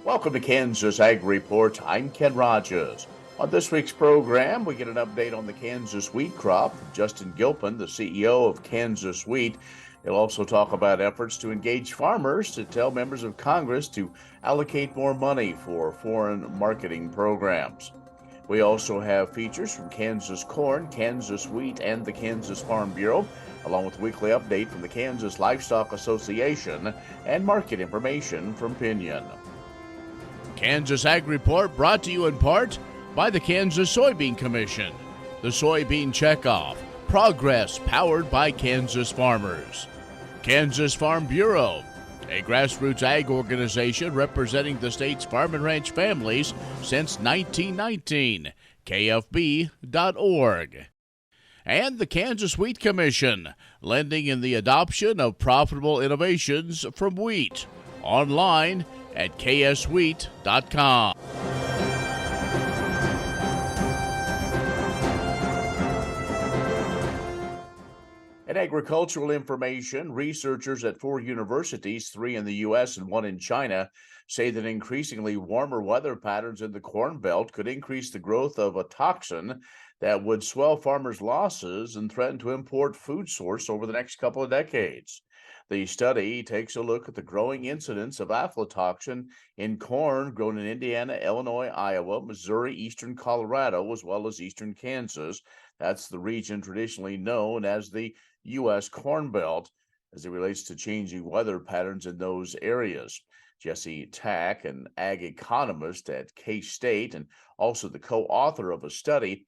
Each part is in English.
Welcome to Kansas Ag Report. I'm Ken Rogers. On this week's program, we get an update on the Kansas wheat crop from Justin Gilpin, the CEO of Kansas Wheat. He'll also talk about efforts to engage farmers to tell members of Congress to allocate more money for foreign marketing programs. We also have features from Kansas Corn, Kansas Wheat, and the Kansas Farm Bureau, along with a weekly update from the Kansas Livestock Association and market information from Pinion. Kansas Ag Report brought to you in part by the Kansas Soybean Commission, the Soybean Checkoff, progress powered by Kansas farmers. Kansas Farm Bureau, a grassroots ag organization representing the state's farm and ranch families since 1919, kfb.org. And the Kansas Wheat Commission, lending in the adoption of profitable innovations from wheat, online at kswheat.com. In agricultural information, researchers at 4 universities, 3 in the U.S. and 1 in China, say that increasingly warmer weather patterns in the Corn Belt could increase the growth of a toxin that would swell farmers' losses and threaten to import food source over the next couple of decades. The study takes a look at the growing incidence of aflatoxin in corn grown in Indiana, Illinois, Iowa, Missouri, eastern Colorado, as well as eastern Kansas. That's the region traditionally known as the U.S. Corn Belt as it relates to changing weather patterns in those areas. Jesse Tack, an ag economist at K-State and also the co-author of a study,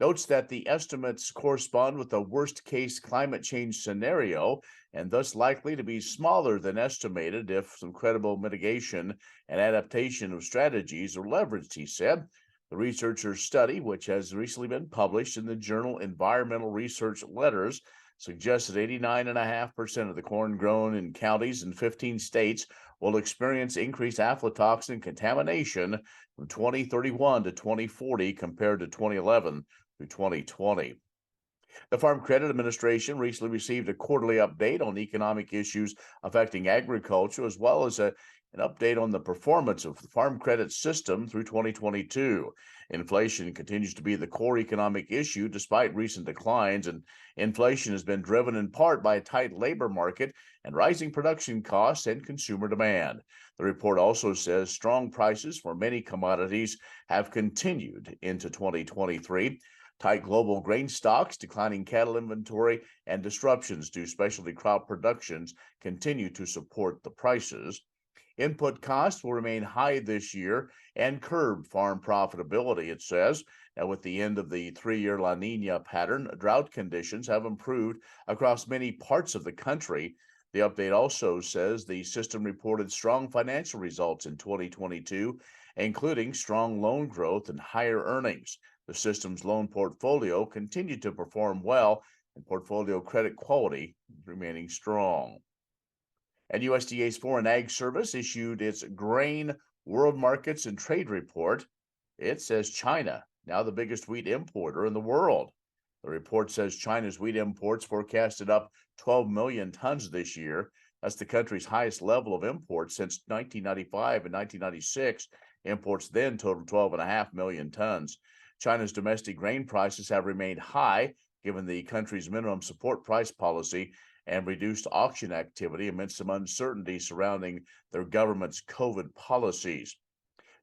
notes that the estimates correspond with the worst-case climate change scenario and thus likely to be smaller than estimated if some credible mitigation and adaptation of strategies are leveraged, he said. The researchers' study, which has recently been published in the journal Environmental Research Letters, suggests that 89.5% of the corn grown in counties in 15 states will experience increased aflatoxin contamination from 2031 to 2040 compared to 2011 through 2020. The Farm Credit Administration recently received a quarterly update on economic issues affecting agriculture, as well as an update on the performance of the farm credit system through 2022. Inflation continues to be the core economic issue despite recent declines, and inflation has been driven in part by a tight labor market and rising production costs and consumer demand. The report also says strong prices for many commodities have continued into 2023. Tight global grain stocks, declining cattle inventory, and disruptions to specialty crop productions continue to support the prices. Input costs will remain high this year and curb farm profitability, it says. Now, with the end of the 3-year La Nina pattern, drought conditions have improved across many parts of the country. The update also says the system reported strong financial results in 2022, including strong loan growth and higher earnings. The system's loan portfolio continued to perform well, and portfolio credit quality remaining strong. And USDA's Foreign Ag Service issued its Grain World Markets and Trade Report. It says China, now the biggest wheat importer in the world. The report says China's wheat imports forecasted up 12 million tons this year. That's the country's highest level of imports since 1995 and 1996. Imports then totaled 12.5 million tons. China's domestic grain prices have remained high, given the country's minimum support price policy and reduced auction activity amidst some uncertainty surrounding their government's COVID policies.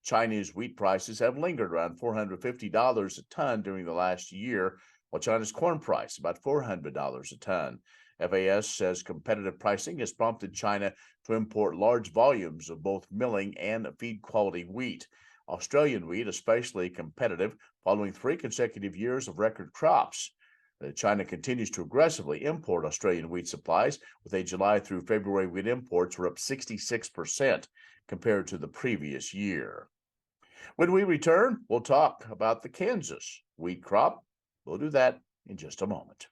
Chinese wheat prices have lingered around $450 a ton during the last year, while China's corn price about $400 a ton. FAS says competitive pricing has prompted China to import large volumes of both milling and feed quality wheat. Australian wheat especially competitive following 3 consecutive years of record crops. China continues to aggressively import Australian wheat supplies, with a July through February wheat imports were up 66% compared to the previous year. When we return, we'll talk about the Kansas wheat crop. We'll do that in just a moment.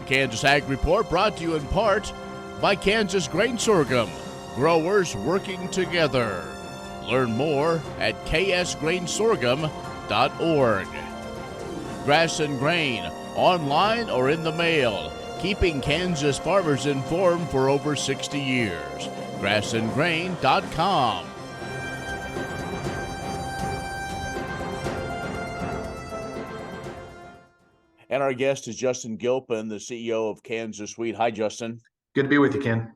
The Kansas Ag Report brought to you in part by Kansas Grain Sorghum, growers working together. Learn more at ksgrainsorghum.org. Grass and Grain, online or in the mail, keeping Kansas farmers informed for over 60 years. grassandgrain.com. And our guest is Justin Gilpin, the CEO of Kansas Wheat. Hi, Justin. Good to be with you, Ken.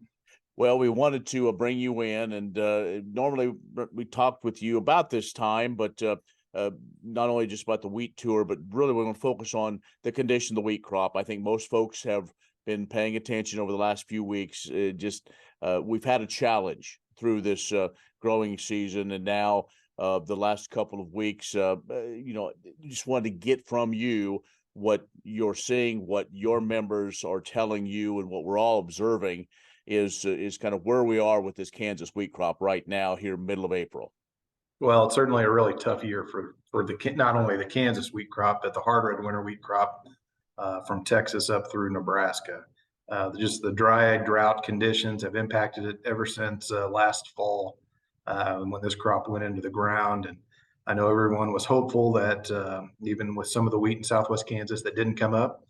Well, we wanted to bring you in, and normally we talked with you about this time, but not only just about the wheat tour, but really we're going to focus on the condition of the wheat crop. I think most folks have been paying attention over the last few weeks. We've had a challenge through this growing season, and now the last couple of weeks, just wanted to get from you what you're seeing, what your members are telling you, and what we're all observing is kind of where we are with this Kansas wheat crop right now here, middle of April. Well, it's certainly a really tough year for not only the Kansas wheat crop, but the hard red winter wheat crop from Texas up through Nebraska. Just the dry drought conditions have impacted it ever since last fall when this crop went into the ground. And I know everyone was hopeful that even with some of the wheat in Southwest Kansas that didn't come up,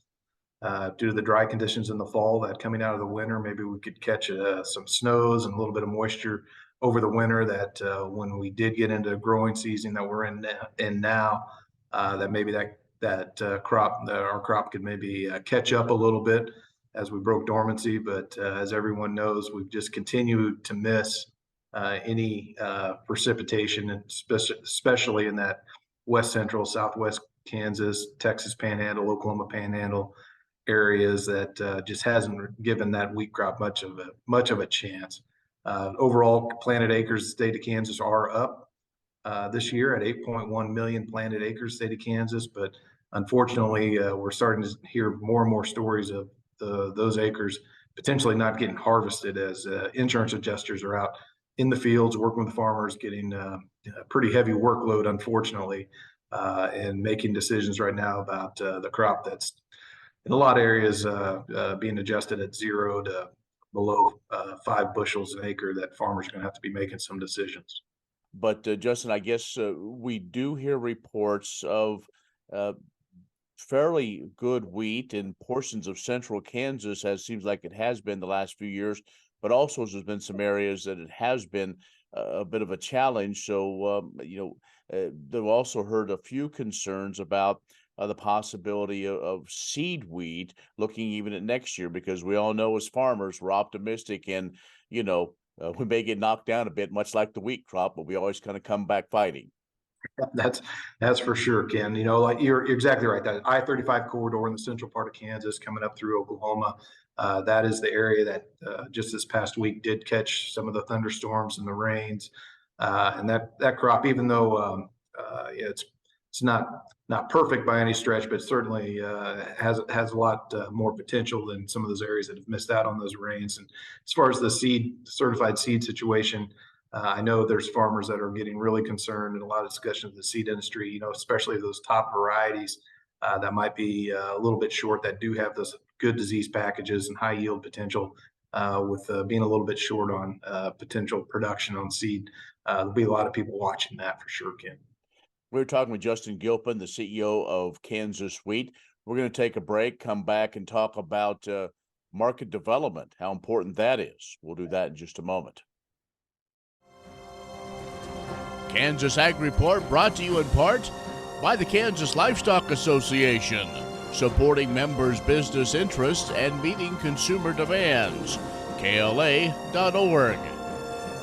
due to the dry conditions in the fall, that coming out of the winter, maybe we could catch some snows and a little bit of moisture over the winter, that when we did get into growing season that we're in now, that maybe our crop could maybe catch up a little bit as we broke dormancy. But as everyone knows, we've just continued to miss any precipitation, and especially in that west central, southwest Kansas, Texas Panhandle, Oklahoma Panhandle areas, that just hasn't given that wheat crop much of a chance. Overall planted acres, the state of Kansas are up this year at 8.1 million planted acres, state of Kansas. But unfortunately, we're starting to hear more and more stories of those acres potentially not getting harvested, as insurance adjusters are out in the fields working with farmers, getting a pretty heavy workload, unfortunately, and making decisions right now about the crop that's in a lot of areas being adjusted at 0 to below 5 bushels an acre, that farmers are going to have to be making some decisions. But Justin, I guess we do hear reports of fairly good wheat in portions of central Kansas, as seems like it has been the last few years, but also there's been some areas that it has been a bit of a challenge. So, they've also heard a few concerns about the possibility of seed wheat, looking even at next year, because we all know as farmers, we're optimistic, and, we may get knocked down a bit, much like the wheat crop, but we always kind of come back fighting. That's for sure, Ken. Like you're exactly right. That I-35 corridor in the central part of Kansas coming up through Oklahoma, that is the area that just this past week did catch some of the thunderstorms and the rains. And that crop, even though it's not perfect by any stretch, but certainly has a lot more potential than some of those areas that have missed out on those rains. And as far as the certified seed situation, I know there's farmers that are getting really concerned, and a lot of discussion of the seed industry, especially those top varieties that might be a little bit short, that do have those good disease packages and high yield potential, with being a little bit short on potential production on seed. There'll be a lot of people watching that for sure, Ken. We're talking with Justin Gilpin, the CEO of Kansas Wheat. We're going to take a break, come back, and talk about market development, how important that is. We'll do that in just a moment. Kansas Ag Report brought to you in part by the Kansas Livestock Association, supporting members' business interests and meeting consumer demands. KLA.org.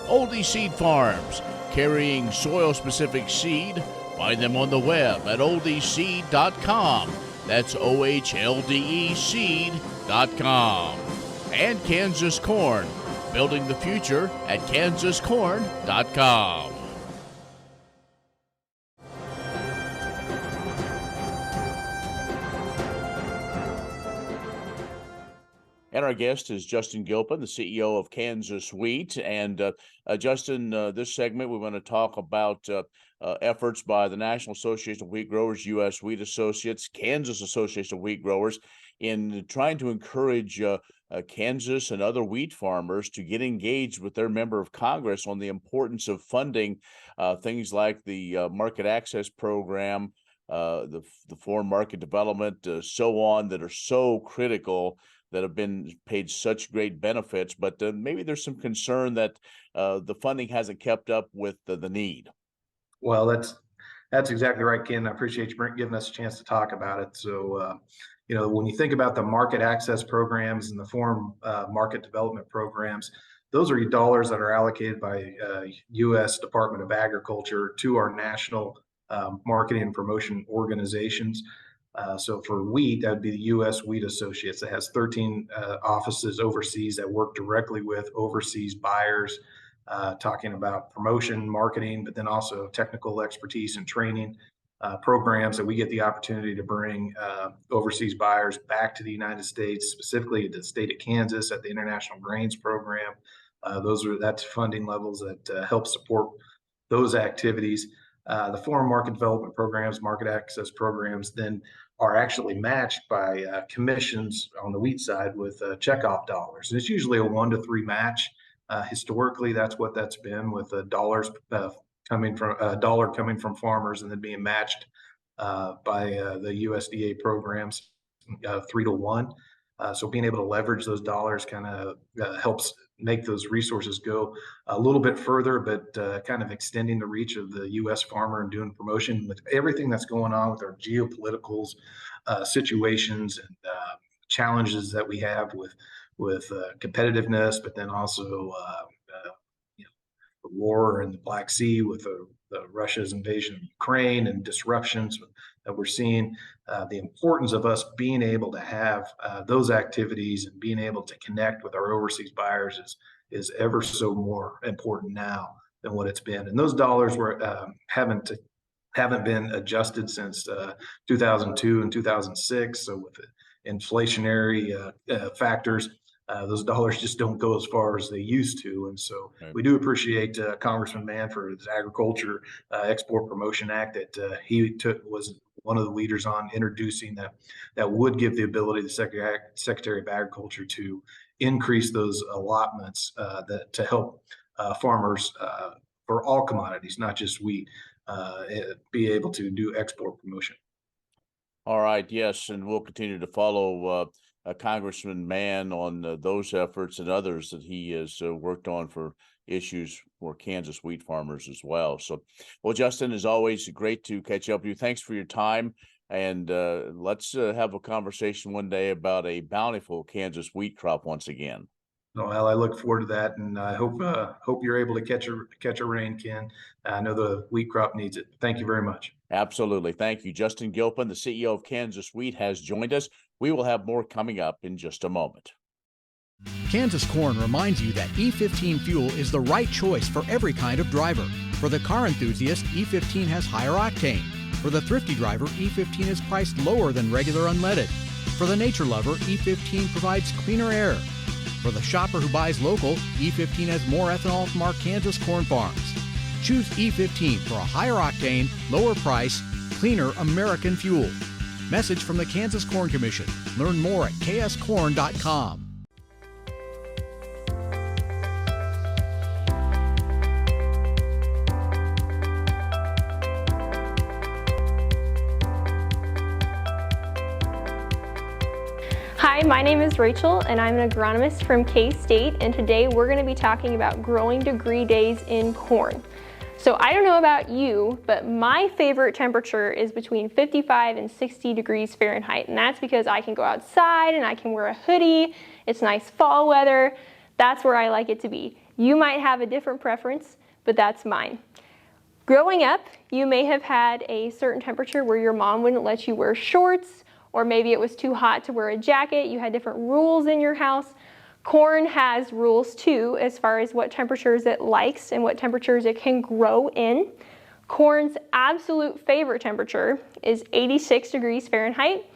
Oldie Seed Farms, carrying soil-specific seed. Find them on the web at oldieseed.com. That's OHLDE seed.com. And Kansas Corn, building the future at kansascorn.com. And our guest is Justin Gilpin, the CEO of Kansas Wheat. And Justin, this segment, we want to talk about efforts by the National Association of Wheat Growers, U.S. Wheat Associates, Kansas Association of Wheat Growers, in trying to encourage Kansas and other wheat farmers to get engaged with their member of Congress on the importance of funding things like the market access program, the foreign market development, so on, that are so critical, that have been paid such great benefits, but maybe there's some concern that the funding hasn't kept up with the need. Well, that's exactly right, Ken. I appreciate you giving us a chance to talk about it. So, when you think about the market access programs and the foreign market development programs, those are dollars that are allocated by U.S. Department of Agriculture to our national marketing and promotion organizations. So for wheat, that would be the U.S. Wheat Associates that has 13 offices overseas that work directly with overseas buyers, talking about promotion, marketing, but then also technical expertise and training programs that we get the opportunity to bring overseas buyers back to the United States, specifically the state of Kansas at the International Grains Program. That's funding levels that help support those activities. The foreign market development programs, market access programs, then are actually matched by commissions on the wheat side with checkoff dollars. And it's usually a 1 to 3 match. Historically, that's what that's been, with dollars coming from a dollar coming from farmers and then being matched by the USDA programs 3 to 1. So being able to leverage those dollars kind of helps make those resources go a little bit further, but kind of extending the reach of the U.S. farmer and doing promotion with everything that's going on with our geopolitical situations and challenges that we have with competitiveness, but then also the war in the Black Sea with the Russia's invasion of Ukraine and disruptions that we're seeing. The importance of us being able to have those activities and being able to connect with our overseas buyers is ever so more important now than what it's been. And those dollars haven't been adjusted since 2002 and 2006. So with the inflationary factors, those dollars just don't go as far as they used to. And so we do appreciate Congressman Manford's Agriculture Export Promotion Act that he was one of the leaders on introducing, that would give the ability to the Secretary of Agriculture to increase those allotments to help farmers for all commodities, not just wheat, be able to do export promotion. All right. Yes. And we'll continue to follow Congressman Mann on those efforts and others that he has worked on for issues for Kansas wheat farmers as well. So, well, Justin, as always, great to catch up with you. Thanks for your time. And let's have a conversation one day about a bountiful Kansas wheat crop once again. Well, I look forward to that, and I hope you're able to catch a rain, Ken. I know the wheat crop needs it. Thank you very much. Absolutely. Thank you. Justin Gilpin, the CEO of Kansas Wheat, has joined us. We will have more coming up in just a moment. Kansas Corn reminds you that E15 fuel is the right choice for every kind of driver. For the car enthusiast, E15 has higher octane. For the thrifty driver, E15 is priced lower than regular unleaded. For the nature lover, E15 provides cleaner air. For the shopper who buys local, E15 has more ethanol from our Kansas corn farms. Choose E15 for a higher octane, lower price, cleaner American fuel. Message from the Kansas Corn Commission. Learn more at kscorn.com. Hi, my name is Rachel and I'm an agronomist from K-State, and today we're going to be talking about growing degree days in corn. So I don't know about you, but my favorite temperature is between 55 and 60 degrees Fahrenheit, and that's because I can go outside and I can wear a hoodie. It's nice fall weather. That's where I like it to be. You might have a different preference, but that's mine. Growing up, you may have had a certain temperature where your mom wouldn't let you wear shorts, or maybe it was too hot to wear a jacket. You had different rules in your house. Corn has rules too, as far as what temperatures it likes and what temperatures it can grow in. Corn's absolute favorite temperature is 86 degrees Fahrenheit,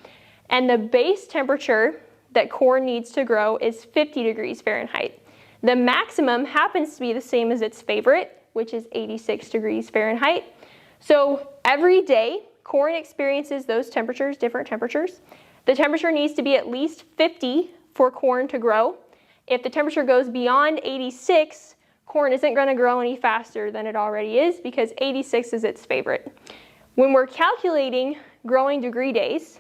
and the base temperature that corn needs to grow is 50 degrees Fahrenheit. The maximum happens to be the same as its favorite, which is 86 degrees Fahrenheit. So every day, corn experiences those temperatures, different temperatures. The temperature needs to be at least 50 for corn to grow. If the temperature goes beyond 86, corn isn't going to grow any faster than it already is because 86 is its favorite. When we're calculating growing degree days,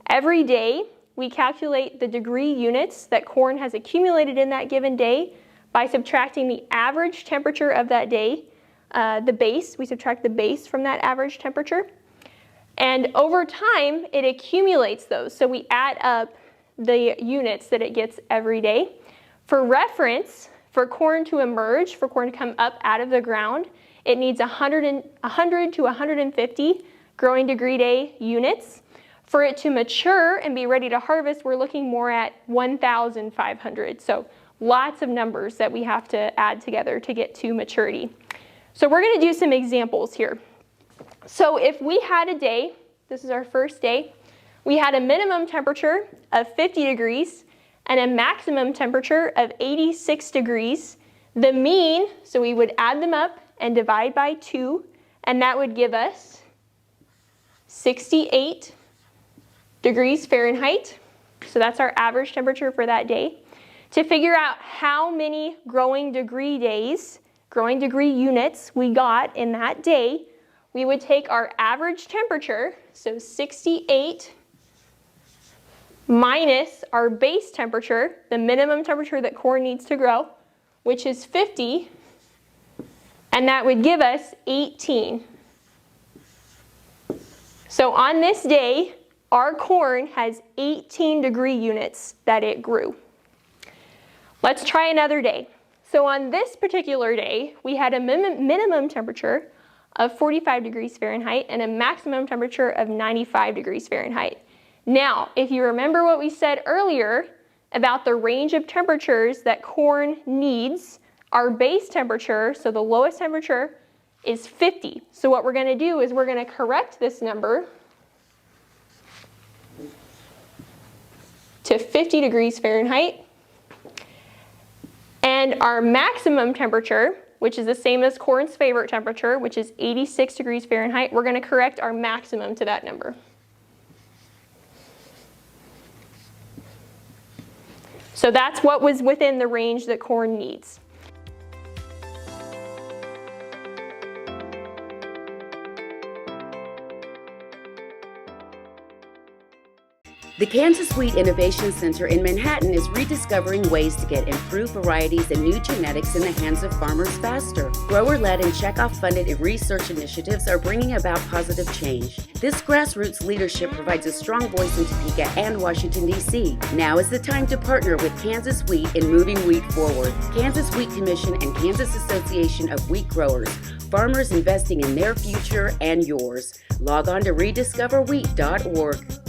every day we calculate the degree units that corn has accumulated in that given day by subtracting the average temperature of that day, the base. We subtract the base from that average temperature. And over time, it accumulates those. So we add up the units that it gets every day. For reference, for corn to emerge, for corn to come up out of the ground, it needs 100 to 150 growing degree day units. For it to mature and be ready to harvest, we're looking more at 1,500. So lots of numbers that we have to add together to get to maturity. So we're going to do some examples here. So if we had a day, this is our first day, we had a minimum temperature of 50 degrees and a maximum temperature of 86 degrees. The mean, so we would add them up and divide by 2, and that would give us 68 degrees Fahrenheit. So that's our average temperature for that day. To figure out how many growing degree days, growing degree units we got in that day, we would take our average temperature, so 68 minus our base temperature, the minimum temperature that corn needs to grow, which is 50, and that would give us 18. So on this day, our corn has 18 degree units that it grew. Let's try another day. So on this particular day, we had a minimum temperature of 45 degrees Fahrenheit and a maximum temperature of 95 degrees Fahrenheit. Now, if you remember what we said earlier about the range of temperatures that corn needs, our base temperature, so the lowest temperature, is 50. So what we're going to do is we're going to correct this number to 50 degrees Fahrenheit. And our maximum temperature, which is the same as corn's favorite temperature, which is 86 degrees Fahrenheit, we're going to correct our maximum to that number. So that's what was within the range that corn needs. The Kansas Wheat Innovation Center in Manhattan is rediscovering ways to get improved varieties and new genetics in the hands of farmers faster. Grower-led and checkoff-funded research initiatives are bringing about positive change. This grassroots leadership provides a strong voice in Topeka and Washington, D.C. Now is the time to partner with Kansas Wheat in moving wheat forward. Kansas Wheat Commission and Kansas Association of Wheat Growers. Farmers investing in their future and yours. Log on to rediscoverwheat.org.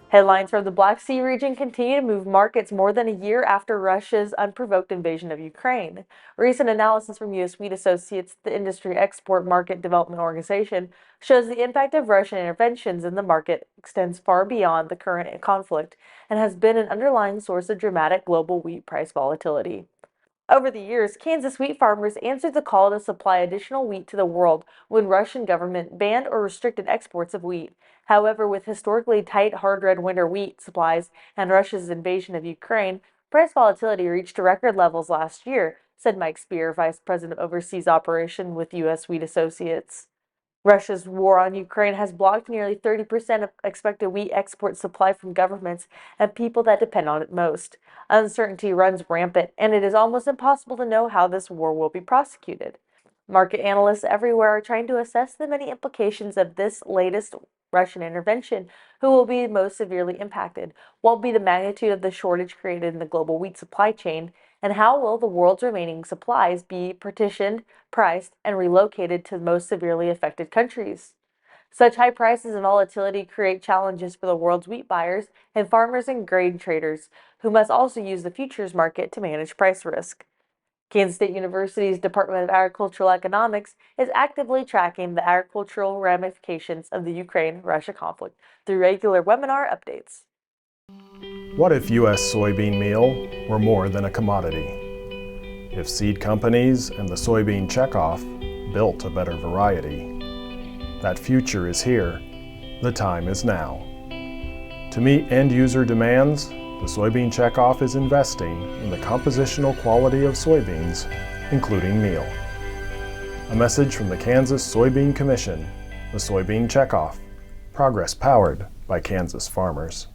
Headlines from the Black Sea region continue to move markets more than a year after Russia's unprovoked invasion of Ukraine. Recent analysis from U.S. Wheat Associates, the industry export market development organization, shows the impact of Russian interventions in the market extends far beyond the current conflict and has been an underlying source of dramatic global wheat price volatility. Over the years, Kansas wheat farmers answered the call to supply additional wheat to the world when Russian government banned or restricted exports of wheat. However, with historically tight hard red winter wheat supplies and Russia's invasion of Ukraine, price volatility reached record levels last year, said Mike Spear, Vice President of Overseas Operation with U.S. Wheat Associates. Russia's war on Ukraine has blocked nearly 30% of expected wheat export supply from governments and people that depend on it most. Uncertainty runs rampant, and it is almost impossible to know how this war will be prosecuted. Market analysts everywhere are trying to assess the many implications of this latest Russian intervention. Who will be most severely impacted? What will be the magnitude of the shortage created in the global wheat supply chain? And how will the world's remaining supplies be partitioned, priced, and relocated to the most severely affected countries? Such high prices and volatility create challenges for the world's wheat buyers and farmers and grain traders, who must also use the futures market to manage price risk. Kansas State University's Department of Agricultural Economics is actively tracking the agricultural ramifications of the Ukraine-Russia conflict through regular webinar updates. What if U.S. soybean meal were more than a commodity? If seed companies and the soybean checkoff built a better variety? That future is here. The time is now. To meet end-user demands, the soybean checkoff is investing in the compositional quality of soybeans, including meal. A message from the Kansas Soybean Commission, the Soybean Checkoff, progress powered by Kansas farmers.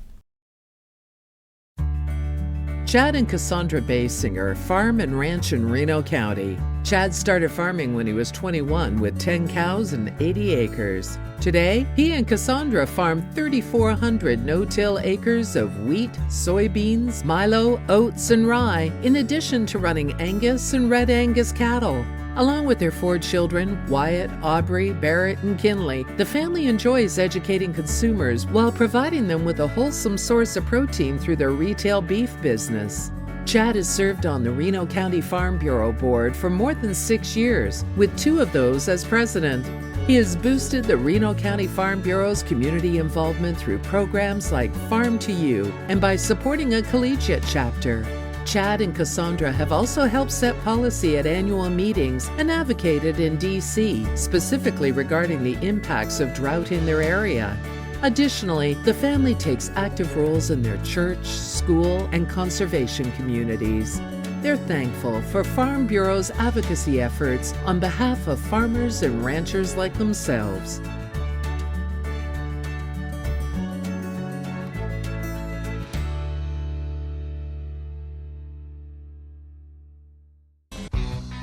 Chad and Cassandra Basinger farm and ranch in Reno County. Chad started farming when he was 21 with 10 cows and 80 acres. Today, he and Cassandra farm 3,400 no-till acres of wheat, soybeans, milo, oats, and rye, in addition to running Angus and Red Angus cattle. Along with their 4 children, Wyatt, Aubrey, Barrett, and Kinley, the family enjoys educating consumers while providing them with a wholesome source of protein through their retail beef business. Chad has served on the Reno County Farm Bureau Board for more than 6 years, with 2 of those as president. He has boosted the Reno County Farm Bureau's community involvement through programs like Farm to You and by supporting a collegiate chapter. Chad and Cassandra have also helped set policy at annual meetings and advocated in D.C., specifically regarding the impacts of drought in their area. Additionally, the family takes active roles in their church, school, and conservation communities. They're thankful for Farm Bureau's advocacy efforts on behalf of farmers and ranchers like themselves.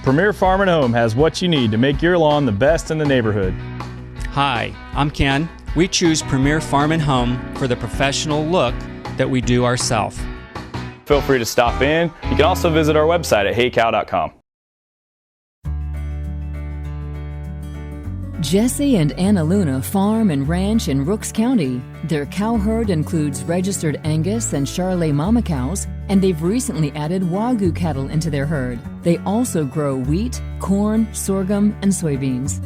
Premier Farm & Home has what you need to make your lawn the best in the neighborhood. Hi, I'm Ken. We choose Premier Farm & Home for the professional look that we do ourselves. Feel free to stop in. You can also visit our website at heycow.com. Jesse and Anna Luna farm and ranch in Rooks County. Their cow herd includes registered Angus and Charolais mama cows, and they've recently added Wagyu cattle into their herd. They also grow wheat, corn, sorghum, and soybeans.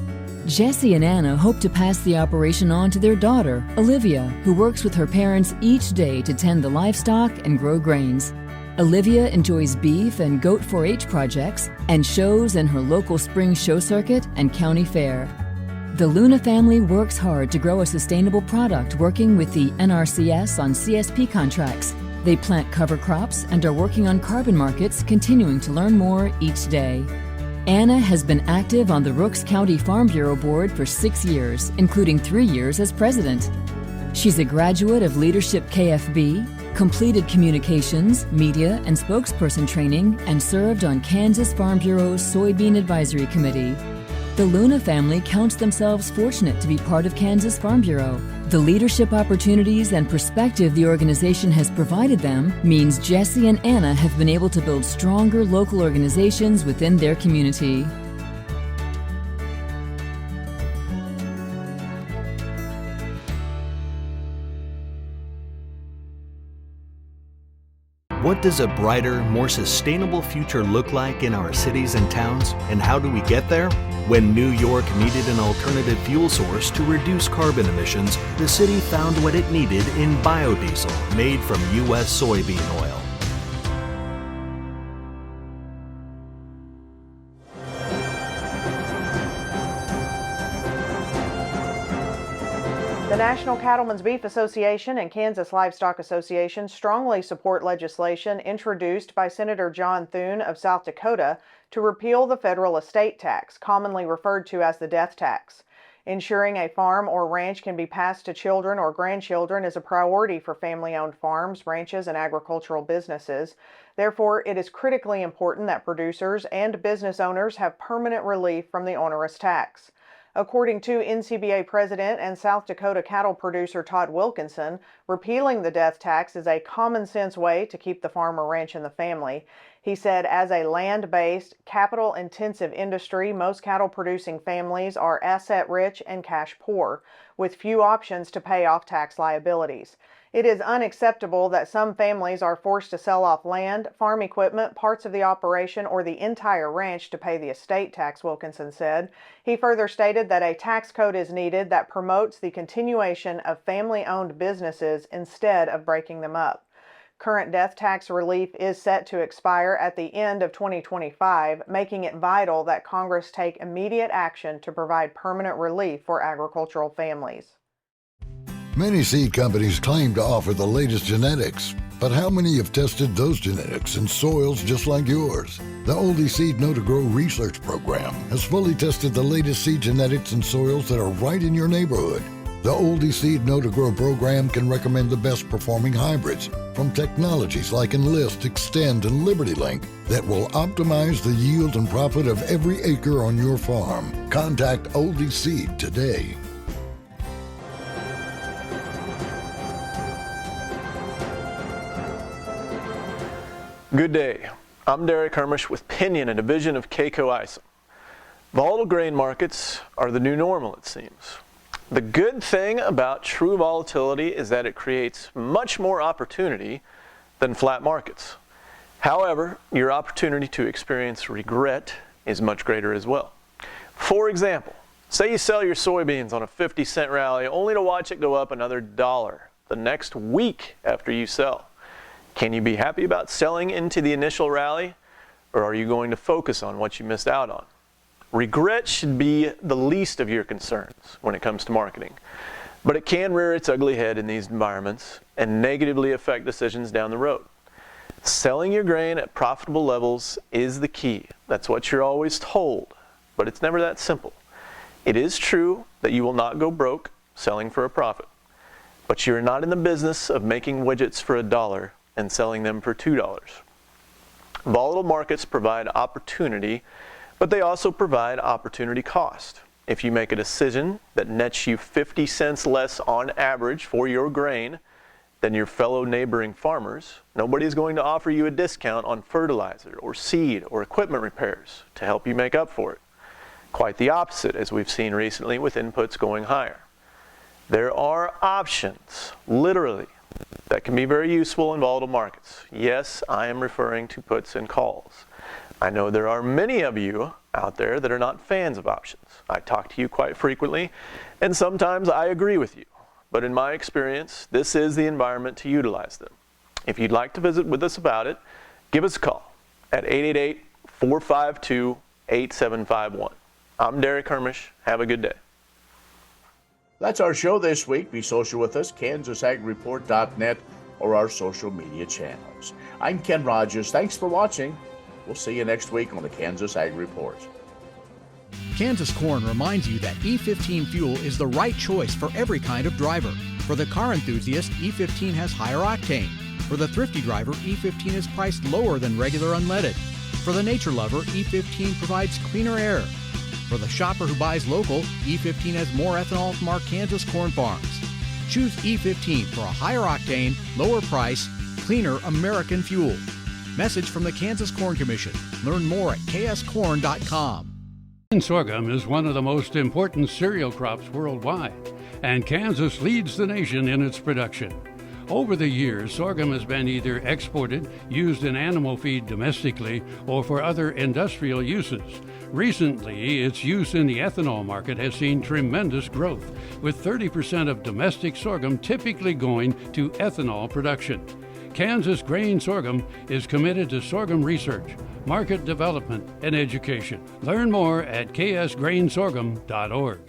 Jesse and Anna hope to pass the operation on to their daughter, Olivia, who works with her parents each day to tend the livestock and grow grains. Olivia enjoys beef and goat 4-H projects and shows in her local spring show circuit and county fair. The Luna family works hard to grow a sustainable product, working with the NRCS on CSP contracts. They plant cover crops and are working on carbon markets, continuing to learn more each day. Anna has been active on the Rooks County Farm Bureau Board for 6 years, including 3 years as president. She's a graduate of Leadership KFB, completed communications, media, and spokesperson training, and served on Kansas Farm Bureau's Soybean Advisory Committee. The Luna family counts themselves fortunate to be part of Kansas Farm Bureau. The leadership opportunities and perspective the organization has provided them means Jesse and Anna have been able to build stronger local organizations within their community. What does a brighter, more sustainable future look like in our cities and towns, and how do we get there? When New York needed an alternative fuel source to reduce carbon emissions, the city found what it needed in biodiesel made from U.S. soybean oil. The National Cattlemen's Beef Association and Kansas Livestock Association strongly support legislation introduced by Senator John Thune of South Dakota to repeal the federal estate tax, commonly referred to as the death tax. Ensuring a farm or ranch can be passed to children or grandchildren is a priority for family-owned farms, ranches, and agricultural businesses. Therefore, it is critically important that producers and business owners have permanent relief from the onerous tax. According to NCBA President and South Dakota cattle producer Todd Wilkinson, repealing the death tax is a common-sense way to keep the farm or ranch in the family. He said, as a land-based, capital-intensive industry, most cattle-producing families are asset-rich and cash-poor, with few options to pay off tax liabilities. It is unacceptable that some families are forced to sell off land, farm equipment, parts of the operation, or the entire ranch to pay the estate tax, Wilkinson said. He further stated that a tax code is needed that promotes the continuation of family-owned businesses instead of breaking them up. Current death tax relief is set to expire at the end of 2025, making it vital that Congress take immediate action to provide permanent relief for agricultural families. Many seed companies claim to offer the latest genetics, but how many have tested those genetics in soils just like yours? The Oldie Seed Know to Grow research program has fully tested the latest seed genetics in soils that are right in your neighborhood. The Oldie Seed Know to Grow program can recommend the best performing hybrids from technologies like Enlist, Extend, and LibertyLink that will optimize the yield and profit of every acre on your farm. Contact Oldie Seed today. Good day. I'm Derek Hermish with Pinion, a division of KCO ISOM. Volatile grain markets are the new normal, it seems. The good thing about true volatility is that it creates much more opportunity than flat markets. However, your opportunity to experience regret is much greater as well. For example, say you sell your soybeans on a 50-cent rally only to watch it go up another $1 the next week after you sell. Can you be happy about selling into the initial rally, or are you going to focus on what you missed out on? Regret should be the least of your concerns when it comes to marketing, but it can rear its ugly head in these environments and negatively affect decisions down the road. Selling your grain at profitable levels is the key. That's what you're always told, but it's never that simple. It is true that you will not go broke selling for a profit, but you're not in the business of making widgets for $1 and selling them for $2. Volatile markets provide opportunity, but they also provide opportunity cost. If you make a decision that nets you 50 cents less on average for your grain than your fellow neighboring farmers, nobody is going to offer you a discount on fertilizer or seed or equipment repairs to help you make up for it. Quite the opposite, as we've seen recently with inputs going higher. There are options, literally, that can be very useful in volatile markets. Yes, I am referring to puts and calls. I know there are many of you out there that are not fans of options. I talk to you quite frequently, and sometimes I agree with you. But in my experience, this is the environment to utilize them. If you'd like to visit with us about it, give us a call at 888-452-8751. I'm Derek Hermish. Have a good day. That's our show this week. Be social with us, KansasAgReport.net, or our social media channels. I'm Ken Rogers. Thanks for watching. We'll see you next week on the Kansas Ag Report. Kansas Corn reminds you that E15 fuel is the right choice for every kind of driver. For the car enthusiast, E15 has higher octane. For the thrifty driver, E15 is priced lower than regular unleaded. For the nature lover, E15 provides cleaner air. For the shopper who buys local, E15 has more ethanol from our Kansas corn farms. Choose E15 for a higher octane, lower price, cleaner American fuel. Message from the Kansas Corn Commission. Learn more at kscorn.com. Sorghum is one of the most important cereal crops worldwide, and Kansas leads the nation in its production. Over the years, sorghum has been either exported, used in animal feed domestically, or for other industrial uses. Recently, its use in the ethanol market has seen tremendous growth, with 30% of domestic sorghum typically going to ethanol production. Kansas Grain Sorghum is committed to sorghum research, market development, and education. Learn more at ksgrainsorghum.org.